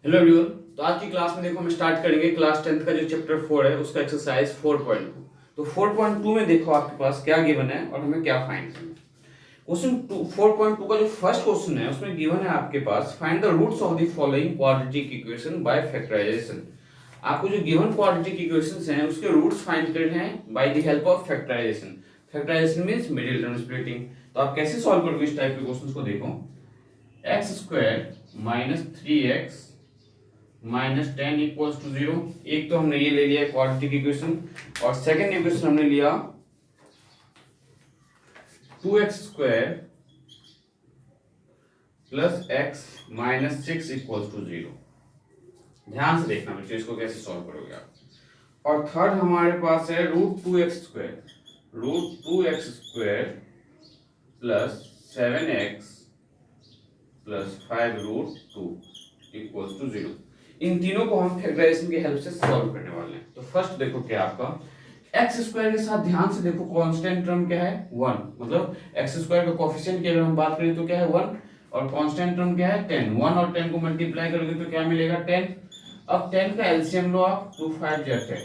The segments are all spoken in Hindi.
Hello everyone. तो आज की क्लास में देखो हम स्टार्ट करेंगे क्लास 10th का जो चैप्टर 4 है उसका एक्सरसाइज 4.2। तो 4.2 में देखो आपके पास क्या गिवन है और हमें क्या फाइंड करना है। क्वेश्चन 4.2 का जो फर्स्ट क्वेश्चन है उसमें गिवन है आपके पास find the roots of the following quadratic equation by factorisation. आपको जो गिवन क्वाड्रेटिक इक्वेशंस हैं उसके रूट्स फाइंड करने हैं by the help of factorization. Factorization means middle term splitting. तो आप कैसे सॉल्व करोगे इस टाइप के क्वेश्चंस को। देखो x square minus 3x minus 10 equals to 0। एक तो हमने ये ले लिया क्वाड्रेटिक इक्वेशन और सेकंड इक्वेशन हमने लिया 2x square plus x minus 6 equals to 0। ध्यान से देखना बच्चों इसको कैसे सॉल्व करोगे आप। और थर्ड हमारे पास है root two x square plus 7x plus 5 root 2 equals to 0। इन तीनों को हम फैक्टराइजेशन की हेल्प से सॉल्व करने वाले हैं। तो फर्स्ट देखो क्या आपका एक्स स्क्वायर के साथ ध्यान से देखो कांस्टेंट टर्म क्या है 1, मतलब एक्स स्क्वायर का कोफिशिएंट की अगर हम बात करें तो क्या है 1 और कांस्टेंट टर्म क्या है 10। 1 और 10 को मल्टीप्लाई करोगे तो क्या मिलेगा 10। अब 10 का एलसीएम लो आप, 2 5 जा 10,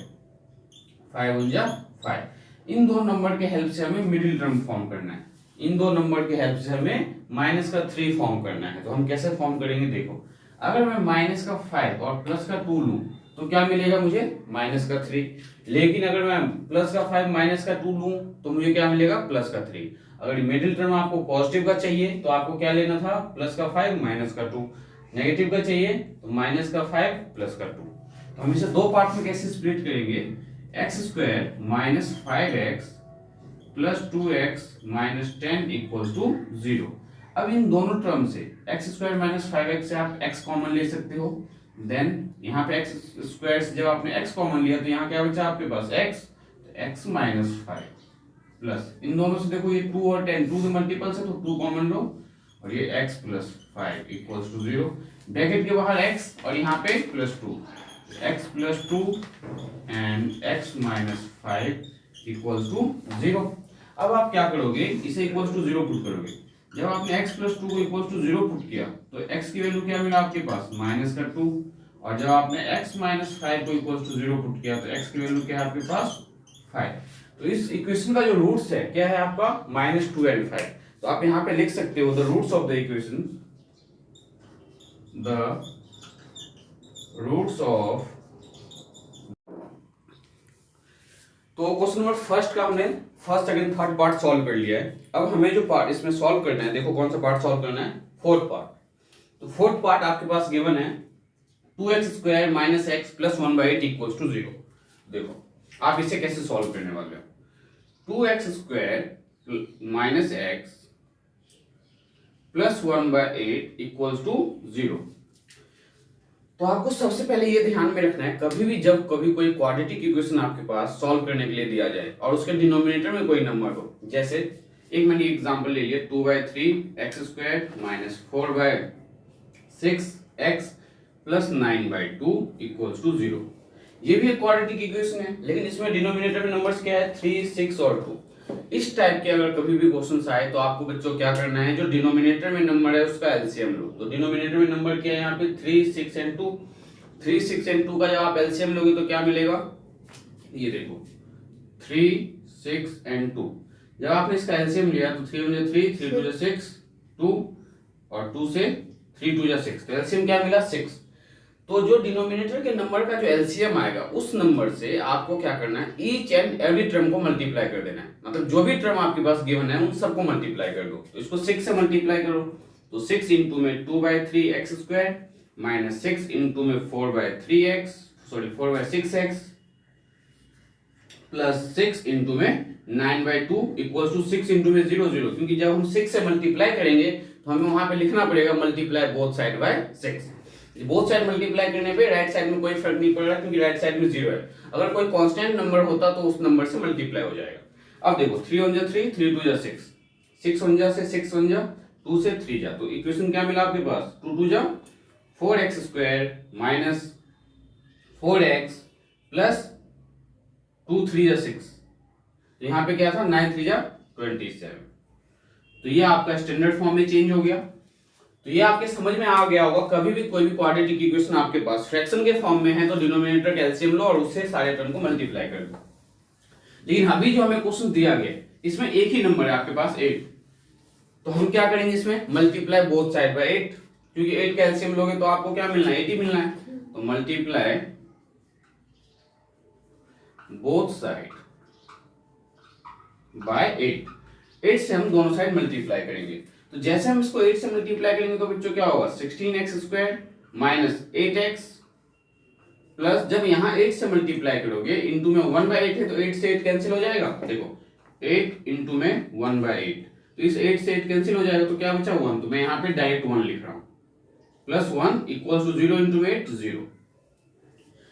5 1 जा 5। इन दो नंबर के हेल्प से हमें मिडिल टर्म फॉर्म करना है। इन दो नंबर के हेल्प से हमें माइनस का 3 फॉर्म करना है। तो हम कैसे फॉर्म करेंगे देखो, अगर मैं माइनस का 5 और प्लस का 2 लूं तो क्या मिलेगा मुझे माइनस का 3। लेकिन अगर मैं प्लस का 5 माइनस का 2 लूं तो मुझे क्या मिलेगा प्लस का 3। अगर मिडिल टर्म आपको पॉजिटिव का चाहिए तो आपको क्या लेना था प्लस का 5 माइनस का 2। नेगेटिव का चाहिए तो माइनस का 5 प्लस का 2। तो हम इसे दो पार्ट में कैसे स्प्लिट करेंगे, x square minus 5x plus 2x minus 10 equal to 0। अब इन दोनों टर्म से एक्स स्क्वायर माइनस 5x से आप x कॉमन ले सकते हो। देन यहाँ पे एक्स स्क्वायर से जब आपने x कॉमन लिया तो यहाँ क्या बचा आपके पास x, तो x माइनस 5 प्लस इन दोनों से देखो ये 2 और 10 2 के मल्टीपल्स है तो 2 कॉमन लो और ये x plus 5 equals to 0। Bracket के बाहर x और यहाँ पे plus 2, x plus 2 and x minus 5 equals to 0। अब आप क्या करोगे, इसे इक्वल्स टू 0 पुट करोगे। जब आपने x प्लस 2 को इक्वल्स टू 0 पुट किया तो x की वैल्यू क्या मिला आपके पास माइनस का 2। और जब आपने x माइनस 5 को इक्वल्स टू 0 पुट किया तो x की वैल्यू क्या है आपके पास 5। तो इस इक्वेशन का जो रूट्स है क्या है आपका माइनस 2 एंड 5। तो आप यहाँ पे लिख सकते हो the roots of the equation, the roots of. तो क्वेश्चन नंबर फर्स्ट का हमने first second third part solve कर लिया है। अब हमें जो पार्ट इसमें सॉल्व करना है, देखो कौन सा पार्ट सॉल्व करना है, फोर्थ पार्ट। तो फोर्थ पार्ट आपके पास गिवन है 2x square minus x plus 1/8 equals to 0। देखो आप इसे कैसे सॉल्व करने वाले हो, 2x square minus x plus 1/8 equals to 0। तो आपको सबसे पहले ये ध्यान में रखना है, कभी भी जब कभी कोई क्वाड्रेटिक इक्वेशन आपके पास सॉल्व करने के लिए दिया जाए और उसके डिनोमिनेटर में कोई नंबर हो, जैसे एक मैंने एग्जांपल ले लिया 2/3 x square minus 4/6 x plus 9/2 equals to 0। ये भी एक क्वाड्रेटिक इक्वेशन है लेकिन इसमें डिनोमिनेटर में नंबर्स क्या है 3 6 और 2। इस टाइप के अगर कभी भी क्वेश्चंस आए तो आपको बच्चों क्या करना है, जो डिनोमिनेटर में नंबर है उसका एलसीएम लो। तो डिनोमिनेटर में नंबर क्या है यहाँ पे 3 6 एंड 2। 3 6 एंड 2 का जब आप एलसीएम लोगे तो क्या मिलेगा, ये देखो 3 6 एंड 2। जब आपने इसका एलसीएम लिया तो 3 1 3 3 2 6 2 और 2 से 3 2 6, तो एलसीएम क्या मिला 6। तो जो डिनोमिनेटर के नंबर का जो एलसीएम आएगा उस नंबर से आपको क्या करना है, ईच एंड एवरी टर्म को मल्टीप्लाई कर देना है। मतलब जो भी टर्म आपके पास गिवन है उन सबको मल्टीप्लाई कर दो। तो इसको 6 से मल्टीप्लाई करो तो 6 इंटू में 2/3 एक्स स्क्वायर माइनस 6 इंटू में 4/3 x, sorry 4/6 x plus 6 into में 9/2 इक्वल्स टू 6 इंटू में 0 0। क्योंकि जब हम 6 से मल्टीप्लाई करेंगे तो हमें वहां पे लिखना पड़ेगा multiply both side by 6। Both side multiply करने पे राइट साइड में कोई फर्क नहीं पड़ रहा क्योंकि राइट साइड में 0 है। अगर कोई कांस्टेंट नंबर होता तो उस नंबर से मल्टीप्लाई हो जाएगा। अब देखो 3 1 3 3 2 6, 6 1 से 6 1 2 से 3 जा, तो इक्वेशन क्या मिला आपके पास 2 2 4x square minus 4x plus 2 3 6। तो यहाँ पे क्या था 9 3 27। तो ये आपका स्टैंडर्ड फॉर्म में चेंज हो गया। तो तो ये आपके समझ में आ गया होगा, कभी भी कोई भी क्वाड्रेटिक इक्वेशन आपके पास फ्रैक्शन के फॉर्म में है तो डिनोमिनेटर का एलसीएम लो और उससे सारे टर्म को मल्टीप्लाई कर दो। लेकिन अभी जो हमें क्वेश्चन दिया गया इसमें एक ही नंबर है आपके पास 8, तो हम क्या करेंगे इसमें मल्टीप्लाई बोथ साइड बाय 8, क्योंकि 8 का एलसीएम लोगे तो आपको क्या मिलना है 8 ही मिलना है, तो मल्टीप्लाई बोथ साइड बाय 8 से हम दोनों साइड मल्टीप्लाई करेंगे। तो जैसे हम इसको 8 से मल्टीप्लाई करेंगे तो बच्चों क्या होगा 16x² माइनस 8x प्लस, जब यहाँ 8 से मल्टीप्लाई करोगे इंटू में 1/8 है तो 8 से 8 कैंसिल हो जाएगा, देखो 8 इंटू में 1/8, तो इस 8 से 8 कैंसिल हो जाएगा तो क्या बचा 1, तो मैं यहाँ पे डायरेक्ट 1 लिख रहा हूँ, प्लस 1 इक्वल्स टू 0 इंटू 8 0।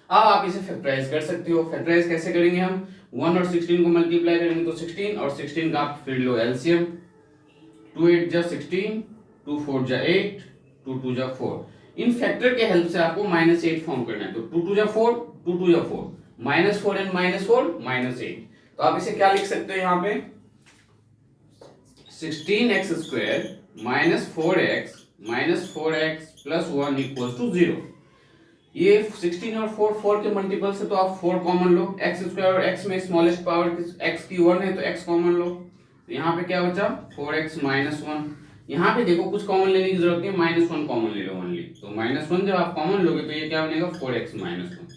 अब आप इसे फैक्टराइज कर सकते हो। फैक्टराइज कैसे करेंगे हम, 1 और 16 को मल्टीप्लाई करेंगे तो 16 और 16 का आप फिर लो एलसीएम, 2 8 जा 16, 2 4 जा 8, 2 2 जा 4। इन फैक्टर के हेल्प से आपको -8 फॉर्म करना है, तो 2 2 जा 4, 2 2 जा 4, -4 एंड -4 -8। तो आप इसे क्या लिख सकते हो यहाँ पे 16x² minus 4x plus 1 equals to 0। ये 16 और 4 के मल्टीपल से तो आप 4 कॉमन लो, x² और x में स्मॉलेस्ट पावर x की 1 है तो x कॉमन लो, तो यहाँ पे क्या बचा 4x माइनस 1। यहाँ पे देखो कुछ कॉमन लेने की जरूरत नहीं, -1 कॉमन ले लो ओनली, तो -1 जब आप कॉमन लोगे तो ये क्या बनेगा 4x माइनस 1।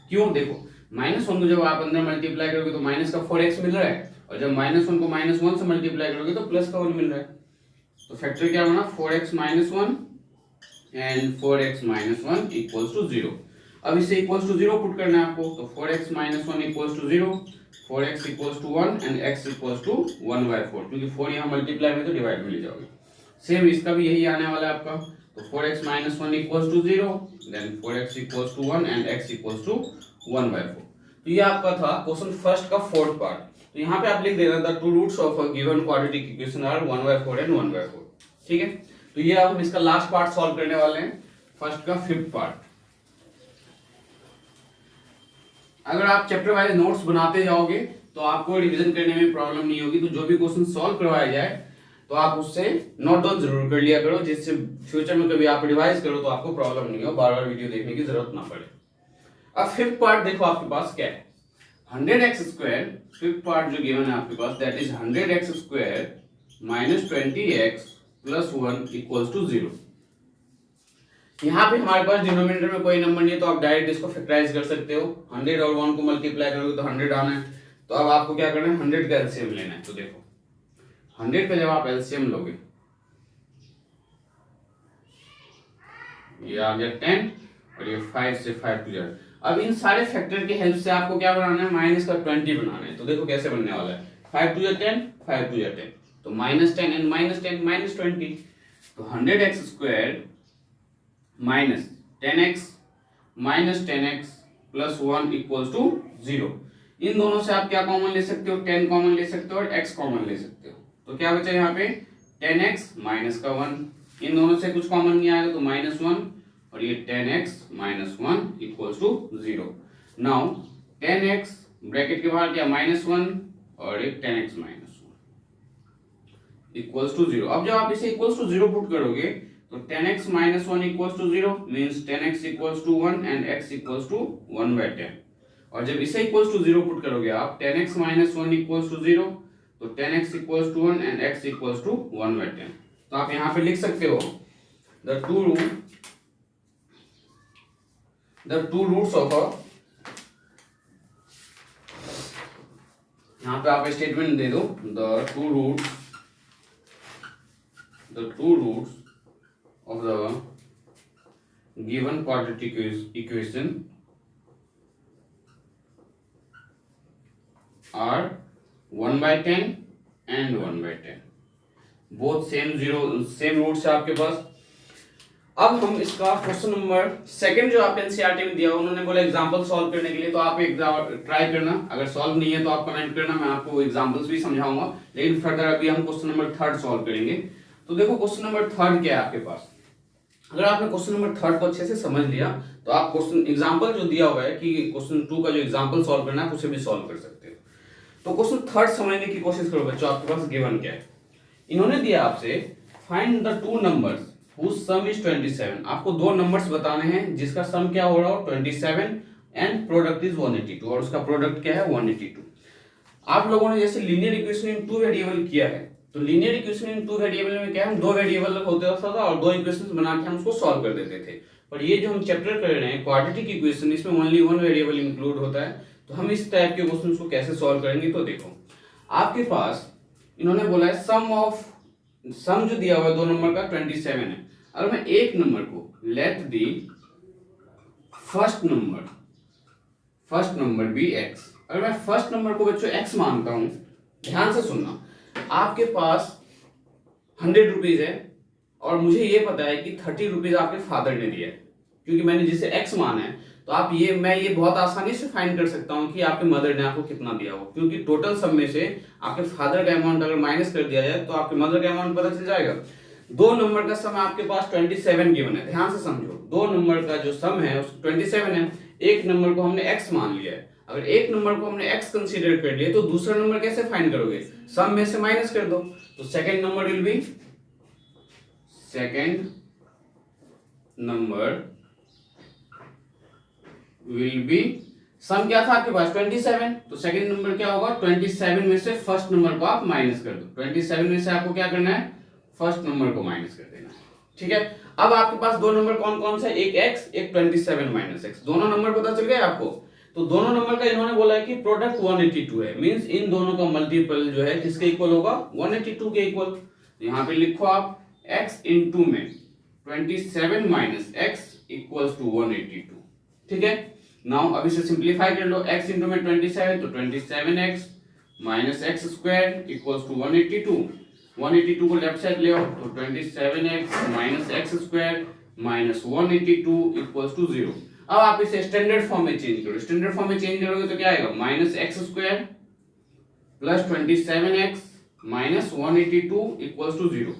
क्यों, देखो -1 को जब आप अंदर मल्टीप्लाई करोगे तो माइनस का 4x मिल रहा है, और जब -1 को -1 से मल्टीप्लाई करोगे तो प्लस का 1 मिल रहा है, तो फैक्टर क्या बना 4x minus 1 and 4x minus 1 equals to 0। अब इसे इक्वल्स टू 0 पुट करना है आपको, तो 4x minus 1 equals to 0, 4x equals to 1 and x equals to 1/4, क्योंकि 4 यहाँ मल्टीप्लाई में तो डिवाइड में ले जाओगे। सेम इसका भी यही आने वाला है आपका, तो 4x minus 1 equals to 0, then 4x equals to 1 and x equals to 1/4। तो ये आपका था क्वेश्चन फर्स्ट का फोर्थ पार्ट। तो यहाँ पे आप लिख देना the two roots of a given quadratic equation are 1/4 and 1/4। ठीक है, तो ये अब हम इसका लास्ट पार्ट सॉल्व करने वाले हैं, फर्स्ट का फिफ्थ पार्ट। अगर आप चैप्टर वाइज नोट्स बनाते जाओगे तो आपको रिवीजन करने में प्रॉब्लम नहीं होगी, तो जो भी क्वेश्चन सॉल्व करवाया जाए तो आप उससे नोट डाउन जरूर कर लिया करो, जिससे फ्यूचर में कभी आप रिवाइज करो तो आपको प्रॉब्लम नहीं हो, बार बार वीडियो देखने की जरूरत ना पड़े। अब फिफ्थ पार्ट देखो आपके पास क्या है, 100x², फिफ्थ पार्ट जो गिवन है आपके पास that is 100x² minus 20x plus 1 equals to 0। यहाँ पे हमारे पास डिनोमिनेटर में कोई नंबर नहीं है तो आप डायरेक्ट इसको फैक्टराइज कर सकते हो, 100 और 1 को मल्टीप्लाई करोगे तो 100 आना है, तो अब आपको क्या करना है 100 का एलसीएम लेना है। तो देखो 100 का जब आप एलसीएम लोगे ये आ गया 10 और ये 5 से 5 टू जाए। अब इन सारे फैक्टर के हेल्प से आपको क्या बनाना है माइनस का 20 बनाना है, तो देखो कैसे बनने वाला है 5 टू 10 5 टू 10, तो -10 एंड -10 -20, तो 100x² minus 10x plus 1 equals to 0। इन दोनों से आप क्या कॉमन ले सकते हो 10 कॉमन ले सकते हो और x कॉमन ले सकते हो, तो क्या बचा यहाँ पे 10x माइनस का 1, इन दोनों से कुछ कॉमन नहीं आएगा तो -1 और ये 10x minus 1 equals to 0। Now 10x bracket के बाहर क्या -1 और एक 10x माइनस 1 इक्वल्स टू 0। अब जब आप इसे इक्वल्स टू 0 पुट करोगे तो 10x minus 1 equals to 0 means 10x equals to 1 and x equals to 1/10, और जब इसे इक्वल्स टू 0 पुट करोगे आप 10x माइनस 1 इक्वल्स टू 0, तो 10x equals to 1 and x equals to 1/10। तो आप यहाँ पे लिख सकते हो the two roots of a, यहाँ पे आप स्टेटमेंट दे दो the two roots of the given quadratic equation are 1/10 and 1/10, both same roots है आपके पास। अब हम इसका क्वेश्चन नंबर सेकंड जो आप एनसीईआरटी में दिया उन्होंने बोला एग्जांपल सॉल्व करने के लिए, तो आप एक ट्राई करना, अगर सॉल्व नहीं है तो आप कमेंट करना, मैं आपको एग्जांपल्स भी समझाऊंगा, लेकिन फर्दर अभी हम क्वेश्चन नंबर थर्ड सॉल्व करेंगे। तो देखो क्वेश्चन नंबर थर्ड क्या है आपके पास, अगर आपने क्वेश्चन नंबर थर्ड को अच्छे से समझ लिया तो आप क्वेश्चन एग्जांपल जो दिया हुआ है कि क्वेश्चन 2 का जो एग्जांपल सॉल्व करना है उसे भी सॉल्व कर सकते हो। तो क्वेश्चन थर्ड समझने की कोशिश करो बच्चों, आपके पास गिवन क्या है, इन्होंने दिया आपसे find the two numbers whose sum is 27। आपको दो नंबर्स बताने हैं जिसका सम क्या हो रहा हो 27 एंड प्रोडक्ट इज 182 और उसका प्रोडक्ट क्या है 182। आप लोगों ने जैसे linear equation in two variable किया है, तो linear equation in two variable में क्या है, हम दो वेरिएबल होते था और दो इक्वेशंस बना के हम उसको सॉल्व कर देते थे। पर ये जो हम चैप्टर कर रहे हैं क्वाड्रेटिक इक्वेशन, इसमें ओनली वन वेरिएबल इंक्लूड होता है। तो हम इस टाइप के क्वेश्चंस को कैसे सॉल्व करेंगे, तो देखो आपके पास इन्होंने बोला है सम जो दिया हुआ है दो नंबर का 27 है। अगर मैं एक नंबर को let the first number be x, अगर मैं फर्स्ट नंबर को बच्चों एक्स मानता हूं, ध्यान से सुनना, आपके पास 100 रुपीज है और मुझे ये पता है कि 30 रुपीज आपके फादर ने दिया है, क्योंकि मैंने जिसे एक्स माना है, तो मैं ये बहुत आसानी से फाइंड कर सकता हूं कि आपके मदर ने आपको कितना दिया हो, क्योंकि टोटल सम में से आपके फादर का अमाउंट अगर माइनस कर दिया जाए तो आपके मदर का अमाउंट पता चल जाएगा। दो नंबर का सम आपके पास 27 गिवन है, ध्यान से समझो, दो नंबर का जो सम है 27 है। एक नंबर को हमने x मान लिया है, अगर एक नंबर को हमने x कंसीडर कर लिया तो दूसरा नंबर कैसे फाइंड करोगे, सम में से माइनस कर दो। तो second number will be sum क्या था आपके पास 27, तो सेकंड नंबर क्या होगा 27 में से फर्स्ट नंबर को आप माइनस कर दो। 27 में से आपको क्या करना है, फर्स्ट नंबर को माइनस कर देना है, ठीक है। अब आपके पास दो नंबर कौन कौन सा है, एक x एक 27 माइनस x, दोनों नंबर पता चल गया आपको। तो दोनों नंबर का इन्होंने बोला है कि प्रोडक्ट 182 है, मींस इन दोनों का मल्टीपल जो है किसके इक्वल होगा 182 के इक्वल। यहां पे लिखो आप x इनटू में 27 माइनस x इक्वल्स टू 182, ठीक है। नाउ अब इसे सिंपलीफाई कर लो, x इनटू में 27 तो 27x minus x square equals to 182। 182 को लेफ्ट साइड ले आओ तो 27x minus x square minus 182 equals to 0। अब आप इसे स्टैंडर्ड फॉर्म में चेंज करो, स्टैंडर्ड फॉर्म में चेंज करोगे तो क्या आएगा minus x square plus 27x minus 182 equals to 0।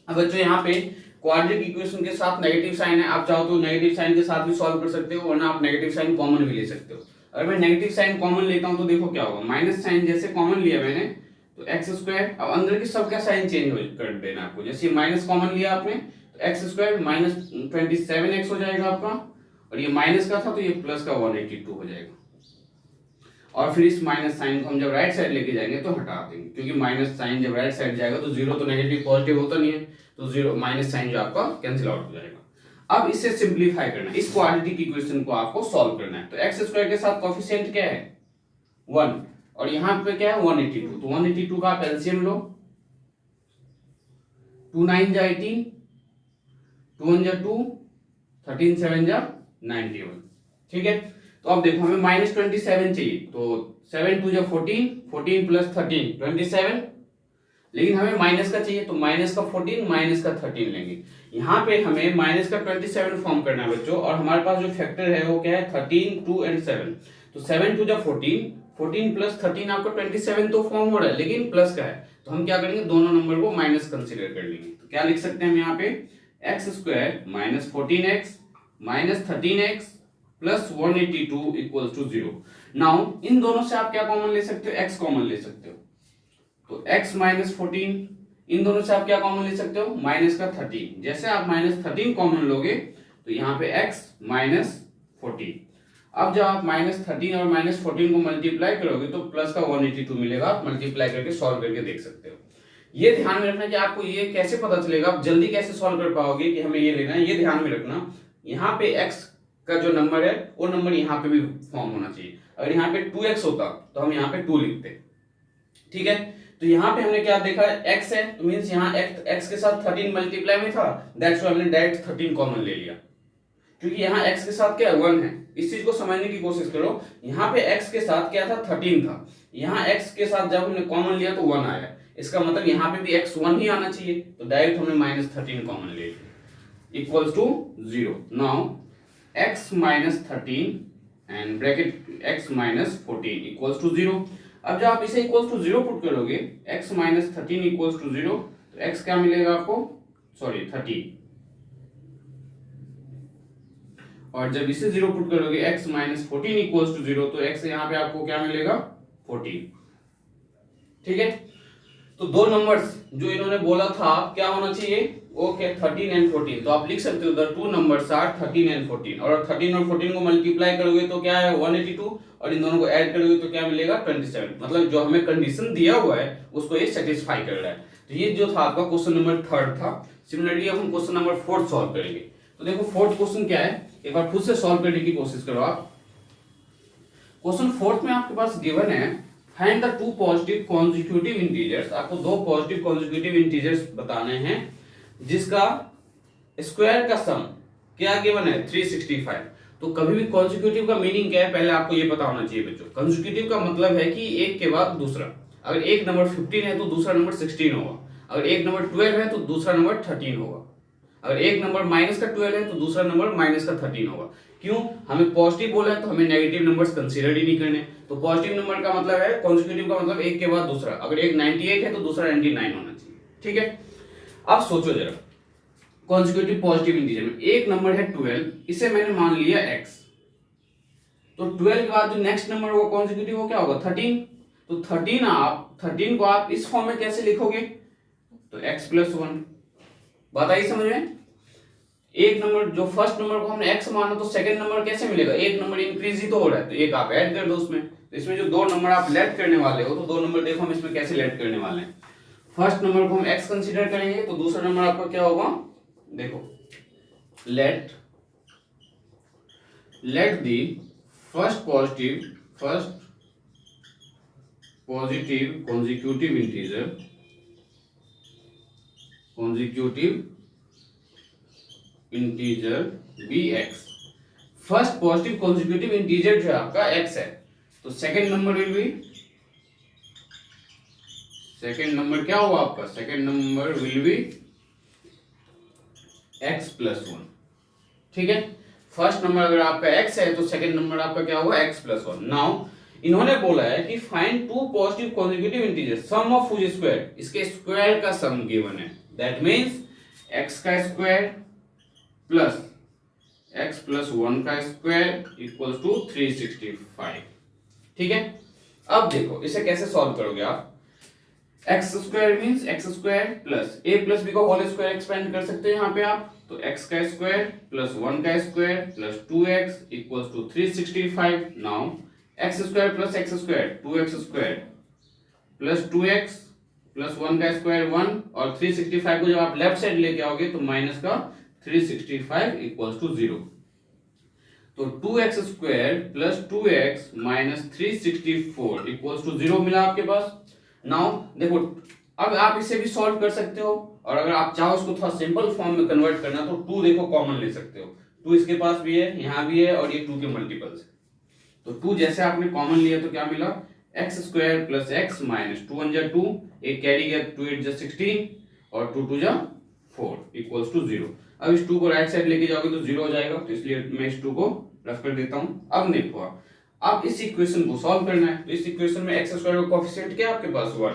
अब बच्चों यहाँ पे क्वाड्रेटिक इक्वेशन के साथ नेगेटिव साइन है, आप चाहो तो नेगेटिव साइन के साथ भी सॉल्व कर सकते हो, वरना आप नेगेटिव साइन कॉमन भी ले सकते हो। अगर मैं नेगेटिव साइन कॉमन लेता हूं तो देखो क्या होगा, माइनस साइन जैसे कॉमन लिया मैंने तो एक्स स्क्वायर, अब अंदर की सबका साइन चेंज कर देना आपको, जैसे माइनस कॉमन लिया आपने तो एक्स स्क्वायर माइनस 27x हो जाएगा आपका, और ये माइनस का था तो ये प्लस का 182 हो जाएगा। और फिर इस माइनस साइन को हम जब राइट साइड लेके जाएंगे तो हटा देंगे, क्योंकि माइनस साइन जब राइट साइड जाएगा तो जीरो तो नेगेटिव पॉजिटिव होता नहीं है, तो जीरो माइनस साइन जो आपका कैंसिल आउट हो जाएगा। अब इसे सिंपलीफाई करना है, इस क्वाड्रेटिक इक्वेशन को आपको सॉल्व करना है। तो एक्स स्क्वायर के साथ कोएफिशिएंट क्या है 1 और यहाँ पे क्या है 182, तो 182 का आप एलसीएम लो, 2 9 जा 18, 2 1 जा 2, 13 7 जा 91, ठीक है। तो अब देखो हमें माइनस 27 चाहिए, तो 7 2 जा 14, 14 प्लस 13 27, लेकिन हमें माइनस का चाहिए तो माइनस का 14 माइनस का 13 लेंगे। यहाँ पे हमें माइनस का 27 फॉर्म करना है बच्चों, और हमारे पास जो फैक्टर है वो क्या है 13 2 एंड 7, तो 7 2 जा 14, 14 प्लस 13 आपका 27 तो फॉर्म हो रहा है लेकिन प्लस का है, तो हम क्या करेंगे दोनों नंबर को माइनस कंसीडर कर लेंगे। तो क्या लिख सकते हैं हम यहाँ पे x square minus 14x minus 13x plus 182 equals to 0। Now इन दोनों से आप क्या कॉमन ले सकते हो, x कॉमन ले सकते हो, तो x माइनस 14, इन दोनों से आप क्या कॉमन ले सकते हो माइनस का 13, जैसे आप माइनस 13 कॉमन लोगे तो यहाँ पे x माइनस 14। अब जब आप माइनस 13 और माइनस 14 को मल्टीप्लाई करोगे तो प्लस का 182 मिलेगा, आप मल्टीप्लाई करके सॉल्व करके देख सकते हो। ये ध्यान में रखना कि आपको ये कैसे पता चलेगा, आप जल्दी कैसे सॉल्व कर पाओगे कि हमें ये लेना है, ये ध्यान में रखना। यहाँ पे x का जो नंबर है वो नंबर यहाँ पे भी फॉर्म होना चाहिए, अगर यहाँ पे 2x होता तो हम यहाँ पे 2 लिखते, ठीक है। तो यहाँ पे हमने क्या देखा x है, तो मींस यहाँ x के साथ 13 मल्टीप्लाई में था, दैट्स व्हाई हमने डायरेक्ट 13 कॉमन ले लिया, क्योंकि यहाँ x के साथ क्या 1 है। इस चीज को समझने की कोशिश करो, यहाँ पे x के साथ क्या था 13 था, यहाँ x के साथ जब हमने कॉमन लिया तो 1 आया, इसका मतलब यहाँ पे भी x 1 ही आना चाहिए, तो डायरेक्ट हमने माइनस 13 कॉमन ले लिया equals to 0। Now x minus 13 and bracket x minus 14 equals to 0। अब जब आप इसे इक्वल्स टू 0 पुट करोगे x माइनस 13 इक्वल्स टू 0, तो x क्या मिलेगा आपको, सॉरी 13, और जब इसे 0 पुट करोगे x माइनस 14 इक्वल्स टू 0, तो x यहाँ पे आपको क्या मिलेगा 14, ठीक है। तो दो नंबर्स जो इन्होंने बोला था क्या होना चाहिए ओके 13 एंड 14, तो आप लिख सकते हो the two numbers are 13 and 14, और 13 और 14 को मल्टीप्लाई करोगे तो क्या है 182, और इन दोनों को ऐड करोगे तो क्या मिलेगा 27। मतलब जो हमें कंडीशन दिया हुआ है उसको ये सेटिस्फाई कर रहा है। तो ये जो था आपका क्वेश्चन नंबर 3 था। सिमिलरली अब हम क्वेश्चन नंबर 4 सॉल्व करेंगे। तो देखो फोर्थ क्वेश्चन क्या है, एक बार खुद से सॉल्व करने की कोशिश करो आप। क्वेश्चन 4 में आपके पास गिवन है find the two positive consecutive integers. आपको दो पॉजिटिव कॉन्जिक्यूटिव इंटीजर्स बताने हैं जिसका स्क्वायर का सम क्या गिवन है 365। तो कभी भी कॉन्जिक्यूटिव का मीनिंग क्या है पहले आपको ये पता होना चाहिए बच्चों। कॉन्जिक्यूटिव का मतलब है कि एक के बाद दूसरा। अगर एक नंबर 15 है तो दूसरा नंबर 16 होगा। अगर एक नंबर 12 है तो दूसरा नंबर 13 होगा। अगर एक नंबर माइनस का 12 है तो दूसरा नंबर माइनस का 13 होगा। क्यों, हमें पॉजिटिव बोला है तो हमें नेगेटिव नंबर्स कंसीडर ही नहीं करने। तो पॉजिटिव नंबर का मतलब है, कॉन्जिक्यूटिव का मतलब एक के बाद दूसरा। अगर एक 98 है तो दूसरा 99 होना चाहिए। ठीक है, अब सोचो जरा कॉन्जिक्यूटिव पॉजिटिव इंटीजर में एक नंबर है 12, इसे मैंने मान लिया x। तो 12 के बाद जो नेक्स्ट नंबर होगा कॉन्जिक्यूटिव वो क्या होगा 13। तो 13 को आप इस फॉर्म में कैसे लिखोगे, तो x + 1। बात आई समझ में। एक नंबर जो फर्स्ट नंबर को हमने x माना तो सेकंड नंबर कैसे मिलेगा, एक नंबर इंक्रीज ही तो हो रहा है तो एक आप ऐड कर दो उसमें। तो इसमें जो दो नंबर आप लेट करने वाले हो तो दो नंबर देखो हम इसमें कैसे लेट करने वाले हैं। फर्स्ट नंबर को हम x कंसीडर करेंगे तो दूसरा नंबर आपका क्या होगा, देखो let the first positive consecutive integer be x। First positive consecutive integer जो है आपका x है, तो सेकंड नंबर क्या होगा आपका, second number will B x + 1। ठीक है, फर्स्ट नंबर अगर आपका x है तो सेकंड नंबर आपका क्या होगा x + 1। नाउ इन्होंने बोला है कि find two positive consecutive integer sum of which square, इसके स्क्वायर का सम गिवन है। दैट मींस x का स्क्वायर प्लस x + 1 का स्क्वायर इक्वल्स टू 365। ठीक है, अब देखो इसे कैसे सॉल्व करोगे आप। X square means x square plus a plus b का होल स्क्वायर एक्सपेंड कर सकते हैं यहाँ पे आप। तो x का स्क्वायर प्लस 1 का square plus 2x equals to 365। Now x square plus x square 2x square plus 2x plus 1 का स्क्वायर 1, और 365 को जब आप लेफ्ट साइड लेके आओगे तो माइनस का 365 इक्वल्स टू 0। तो 2x square plus 2x minus 364 equals to 0 मिला आपके पास। नाउ देखो अब आप इसे भी सॉल्व कर सकते हो, और अगर आप चाहो उसको थोड़ा सिंपल फॉर्म में कन्वर्ट करना तो 2 देखो कॉमन ले सकते हो। 2 इसके पास भी है, यहाँ भी है, और ये 2 के मल्टीपल्स है। तो 2 जैसे आपने कॉमन लिया तो क्या मिला, x square plus x minus 2 1 जा 2, एक कैरी गया 2 8 जा 16, और 2 2 जा 4 इक्वल्स टू 0। अब इस 2 को राइट साइड लेके जाओगे तो 0 हो जाएगा, तो इसलिए मैं इस 2 को रफ कर देता हूं। अब देखो अब इस इक्वेशन को सॉल्व करना है। तो इस इक्वेशन में x स्क्वायर का कोएफिशिएंट क्या है आपके पास 1,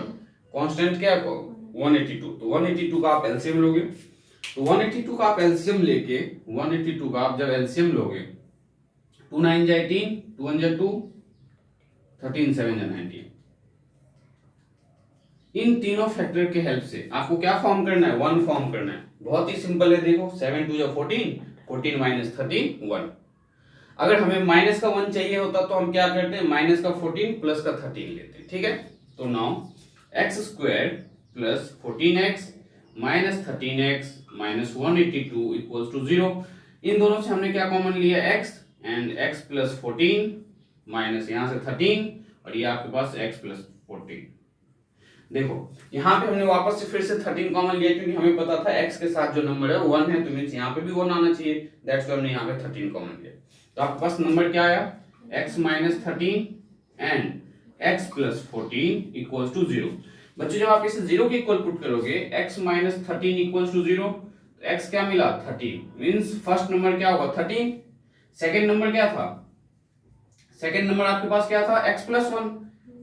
कांस्टेंट क्या है 182। तो 182 का आप एलसीएम लोगे, तो 182 का आप एलसीएम लेके 182 का आप जब एलसीएम लोगे 2 9 जा 18, 2 1 जा 2, 13 7 जा 19। इन तीनों फैक्टर के हेल्प से आपको क्या फॉर्म करना है, 1 फॉर्म करना है। बहुत ही सिंपल है, देखो 7 2 जा 14, 14 माइनस 13 1। अगर हमें माइनस का 1 चाहिए होता तो हम क्या करते हैं, माइनस का 14 प्लस का 13 लेते हैं। ठीक है, तो now x square plus 14x minus 13x minus 182 equals to 0। इन दोनों से हमने क्या कॉमन लिया, x, and x plus 14 minus यहाँ से 13, और ये आपके पास x प्लस 14। देखो यहाँ पे हमने वापस से फिर से 13 कॉमन लिया क्योंकि हमें पता था x के साथ जो नंबर है 1 है, तो मींस यहाँ पे भी 1 आना चाहिए। दैट्स व्हाई हमने यहाँ पे 13 कॉमन लिया। तो आपके पास नंबर क्या आया, x minus 13 and x plus 14 equals to 0। बच्चों जब आप इसे 0 के इक्वल पुट करोगे x माइनस 13 इक्वल्स टू 0, तो x क्या मिला 13, मींस फर्स्ट नंबर क्या होगा 13, सेकंड नंबर क्या था, सेकंड नंबर आपके पास क्या था x प्लस 1,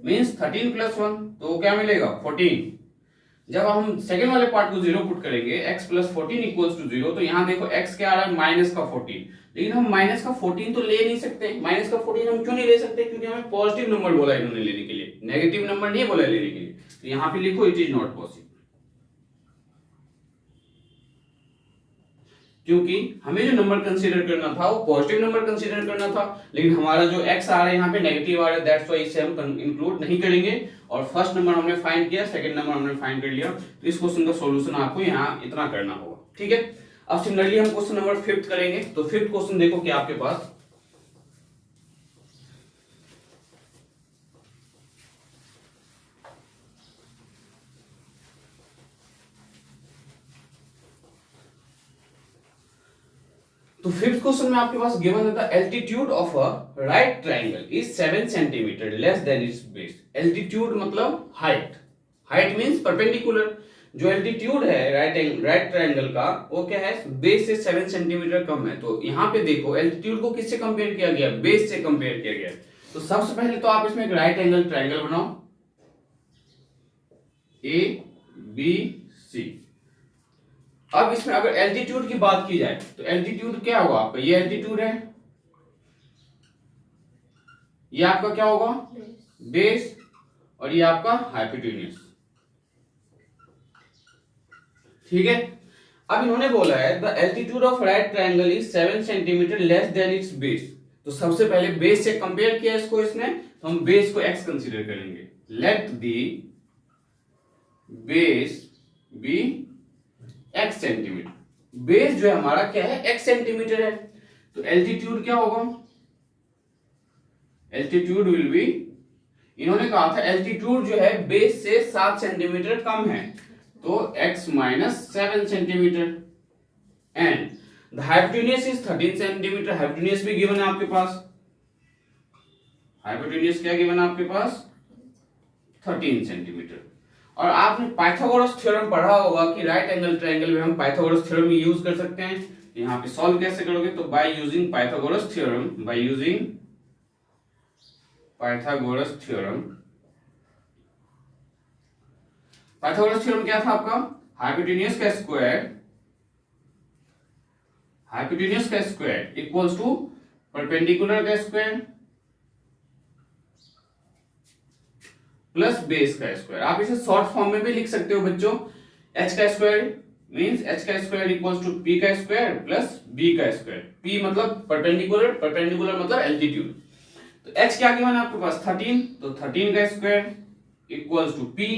मींस 13 प्लस 1, तो क्या मिलेगा 14। जब हम सेकंड वाले पार्ट को 0 पुट करेंगे x प्लस 14 इक्वल्स टू 0, तो यहाँ देखो x क्या आ रहा है माइनस का 14, लेकिन हम माइनस का 14 तो ले नहीं सकते। माइनस का 14 हम क्यों नहीं ले सकते, क्योंकि हमें पॉजिटिव नंबर बोला इन्होंने लेने के लिए, नेगेटिव नंबर नहीं बोला लेने के लिए। तो यहाँ पे लिखो इट इज नॉट पॉसिबल। क्योंकि हमें जो नंबर कंसीडर करना था वो पॉजिटिव नंबर कंसीडर करना था, लेकिन हमारा जो x आ रहा है यहाँ पे नेगेटिव आ रहा है, दैट्स व्हाई इसे हम इंक्लूड नहीं करेंगे। और फर्स्ट नंबर हमने फाइंड किया, सेकंड नंबर हमने फाइंड कर लिया, तो इस क्वेश्चन का सॉल्यूशन आपको यहाँ इतना करना होगा, ठीक है। अब सिमिलरली हम क्वेश्चन नंबर 5 करेंगे। तो 5th क्वेश्चन देखो क्या आपके पास, तो 5th क्वेश्चन में आपके पास गिवन है the altitude of a right triangle is 7 centimetre less than it's base. Altitude मतलब हाइट, हाइट मींस परपेंडिकुलर। जो एल्टीट्यूड है राइट ट्रायंगल का वो क्या है, बेस से 7 सेंटीमीटर कम है। तो यहाँ पे देखो एल्टीट्यूड को किससे कंपेयर किया गया, बेस से कंपेयर किया गया। तो सबसे पहले तो आप इसमें एक राइट एंगल ट्रायंगल बनाओ, ए बी सी। अब इसमें अगर एल्टीट्यूड की बात की जाए तो एल्टीट्यूड क्या होगा आपका, ये एल्टीट्यूड है, ये आपका क्या होगा बेस, और ये आपका हाइपोटेन्यूज, ठीक है। अब इन्होंने बोला है the altitude of right triangle is 7 centimetre less than it's base. तो सबसे पहले बेस से कंपेयर किया इसको इसने, तो हम बेस को x कंसीडर करेंगे। Let the base be x centimetre. Base जो है हमारा क्या है, x सेंटीमीटर है। तो एल्टीट्यूड क्या होगा, एल्टीट्यूड विल बी, इन्होंने कहा था एल्टीट्यूड जो है बेस से 7 सेंटीमीटर कम है, तो x minus 7 centimetre. And the hypotenuse is 13 centimetre. Hypotenuse भी गिवन है आपके पास, हाइपोटेन्यूज क्या गिवन है आपके पास 13 सेंटीमीटर। और आपने पाइथागोरस थ्योरम पढ़ा होगा कि राइट एंगल ट्रायंगल में हम पाइथागोरस थ्योरम यूज कर सकते हैं। यहाँ पे सॉल्व कैसे करोगे, तो by using Pythagoras theorem, by using Pythagoras theorem. Pythagoras theorem क्या था आपका, हाइपोटेन्यूज का स्क्वायर, हाइपोटेन्यूज का स्क्वायर इक्वल्स टू परपेंडिकुलर का स्क्वायर प्लस बेस का स्क्वायर। आप इसे शॉर्ट फॉर्म में भी लिख सकते हो बच्चों, h का स्क्वायर मींस h का स्क्वायर इक्वल्स टू p का स्क्वायर प्लस b का स्क्वायर। p मतलब परपेंडिकुलर, परपेंडिकुलर मतलब एल्टीट्यूड। तो h क्या गिवन है आपके पास 13, तो 13 का square equals to p,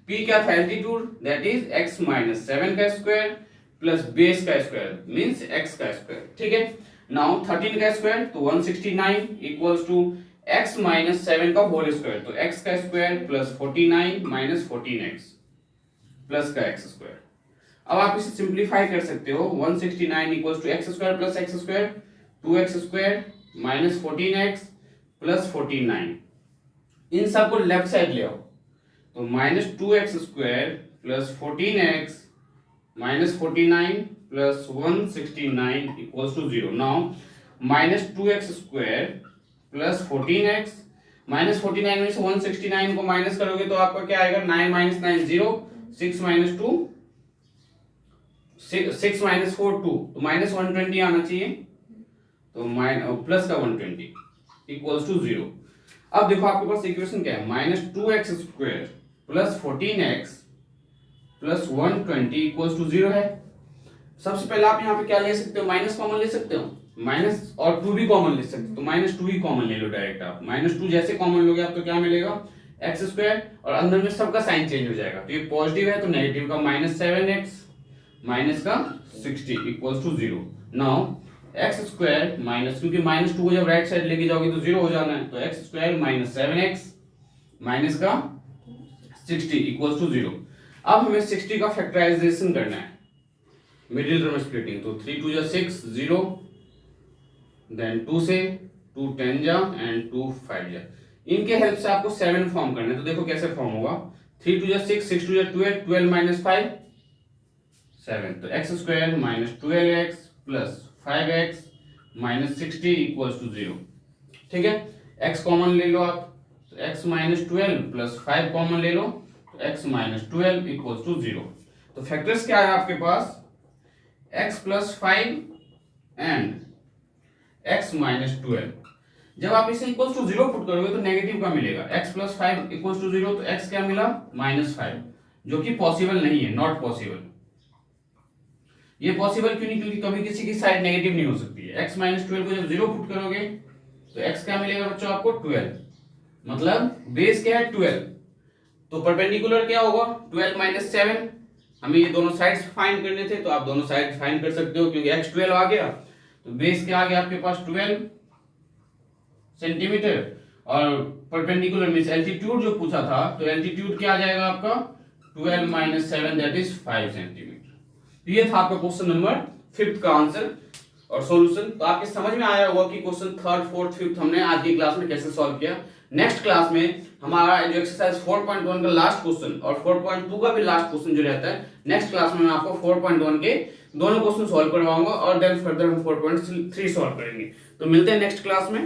p क्या था altitude, that is x minus 7 का स्क्वायर प्लस बेस का स्क्वायर मींस x का स्क्वायर, ठीक है। नाउ 13 का स्क्वायर तो 169 इक्वल्स टू x माइनस 7 का होल स्क्वायर, तो x का square plus 49 minus 14x plus का x स्क्वायर। अब आप इसे सिंप्लीफाई कर सकते हो, 169 equals to x square plus x square, 2x square minus 14x plus 49, इन सबको लेफ्ट साइड ले आओ, तो minus 2x square plus 14x minus 49 plus 169 equals to 0। Now minus 2x square plus 14x minus 49 में से 169 को माइनस करोगे तो आपका क्या आएगा, 9 माइनस 9 0, 6 माइनस 2 6 माइनस 4 2, तो माइनस 120 आना चाहिए, तो प्लस का 120 इक्वल्स टू 0। अब देखो आपके पास इक्वेशन क्या है, minus 2x square plus 14x plus 120 equals to 0 है। सबसे पहले आप यहाँ पे क्या ले सकते हो, माइनस कॉमन ले सकते हो, माइनस और 2 भी कॉमन ले सकते हो, तो माइनस 2 ही कॉमन ले लो डायरेक्ट आप। माइनस 2 जैसे कॉमन लोगे आपको क्या मिलेगा, एक्स स्क्वायर, और अंदर में सबका साइन चेंज हो जाएगा, तो ये पॉजिटिव है तो नेगेटिव का माइनस 7x माइनस का 60 equals to 0। Now x square minus, क्योंकि माइनस 2 को जब राइट साइड लेके जाओगे तो 0 हो जाना है, तो x square minus 7x minus का 60 इक्वल्स टू 0। अब हमें 60 का फैक्टराइजेशन करना है, मिडिल टर्म स्प्लिटिंग, तो 3 2 जा 6 0, देन 2 से 2 10 जा एंड 2 5 जा। इनके हेल्प से आपको 7 फॉर्म करना है, तो देखो कैसे फॉर्म होगा, 3 2 जा 6, 6 2 जा 12, 12 माइनस 5 7, तो x square minus 12x plus 5x minus 60 equals to 0, ठीक है। x कॉमन ले लो आप, तो x माइनस 12 प्लस 5 कॉमन ले लो, तो x माइनस 12 इक्वल्स टू 0। तो फैक्टर्स क्या है आपके पास, x plus 5 and x minus 12। जब आप इसे इक्वल्स टू 0 पुट करोगे तो नेगेटिव का मिलेगा, x प्लस 5 इक्वल्स टू 0, तो x क्या मिला माइनस 5, जो कि पॉसिबल नहीं है, नॉट पॉसिबल। ये पॉसिबल क्यों नहीं, क्योंकि कभी किसी की साइड नेगेटिव नहीं हो सकती है। x माइनस 12 को जब 0 पुट करोगे तो x क्या मिलेगा बच्चों आपको 12, मतलब बेस क्या है 12, तो परपेंडिकुलर क्या होगा 12 माइनस 7, हमें ये दोनों साइड्स फाइंड करने थे तो आप दोनों साइड फाइंड कर सकते हो, क्योंकि x 12 आ गया तो बेस क्या आ गया आपके पास 12 सेंटीमीटर, और परपेंडिकुलर मींस एल्टीट्यूड जो पूछा था तो एल्टीट्यूड क्या आ जाएगा आपका 12 माइनस 7 दैट इज 5 सेंटीमीटर। तो ये था आपका क्वेश्चन नंबर 5 का आंसर और सॉल्यूशन। तो आपके समझ में आया होगा कि क्वेश्चन 3rd 4th 5th हमने आज की क्लास में कैसे सॉल्व किया। नेक्स्ट क्लास में हमारा जो एक्सरसाइज 4.1 का लास्ट क्वेश्चन और 4.2 का भी लास्ट क्वेश्चन जो रहता है, नेक्स्ट क्लास में मैं आपको 4.1 के दोनों क्वेश्चन सॉल्व करवाऊंगा और देन फर्दर हम 4.3 सॉल्व करेंगे। तो मिलते हैं नेक्स्ट क्लास में।